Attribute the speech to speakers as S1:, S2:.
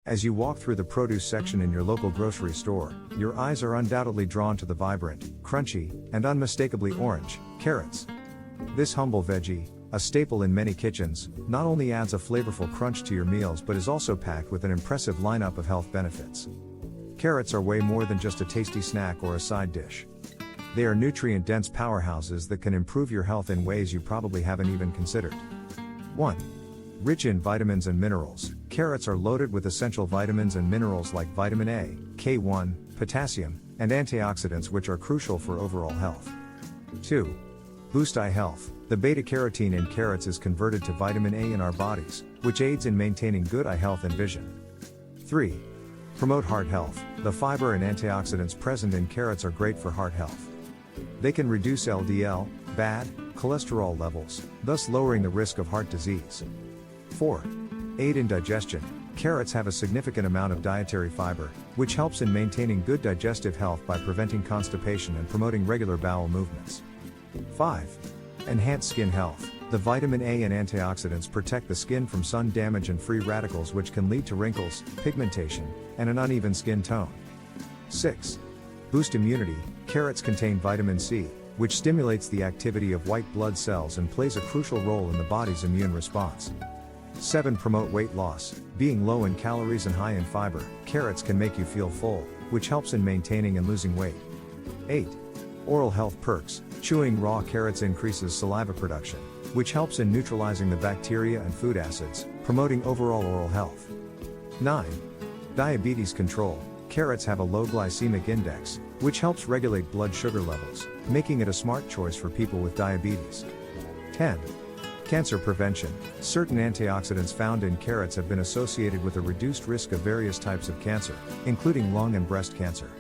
S1: As you walk through the produce section in your local grocery store, your eyes are undoubtedly drawn to the vibrant, crunchy, and unmistakably orange carrots. This humble veggie, a staple in many kitchens, not only adds a flavorful crunch to your meals but is also packed with an impressive lineup of health benefits. Carrots are way more than just a tasty snack or a side dish. They are nutrient-dense powerhouses that can improve your health in ways you probably haven't even considered. 1. Rich in vitamins and minerals, carrots are loaded with essential vitamins and minerals like vitamin A, K1, potassium, and antioxidants which are crucial for overall health. 2. Boost eye health. The beta-carotene in carrots is converted to vitamin A in our bodies, which aids in maintaining good eye health and vision. 3. Promote heart health. The fiber and antioxidants present in carrots are great for heart health. They can reduce LDL, bad cholesterol levels, thus lowering the risk of heart disease. 4. Aid in digestion. Carrots have a significant amount of dietary fiber, which helps in maintaining good digestive health by preventing constipation and promoting regular bowel movements. 5. Enhance skin health. The vitamin A and antioxidants protect the skin from sun damage and free radicals which can lead to wrinkles, pigmentation, and an uneven skin tone. 6. Boost immunity. Carrots contain vitamin C, which stimulates the activity of white blood cells and plays a crucial role in the body's immune response. 7. Promote weight loss. Being low in calories and high in fiber, carrots can make you feel full, which helps in maintaining and losing weight. 8. Oral health perks. Chewing raw carrots increases saliva production, which helps in neutralizing the bacteria and food acids, promoting overall oral health. 9. Diabetes control. Carrots have a low glycemic index, which helps regulate blood sugar levels, making it a smart choice for people with diabetes. 10. Cancer prevention. Certain antioxidants found in carrots have been associated with a reduced risk of various types of cancer, including lung and breast cancer.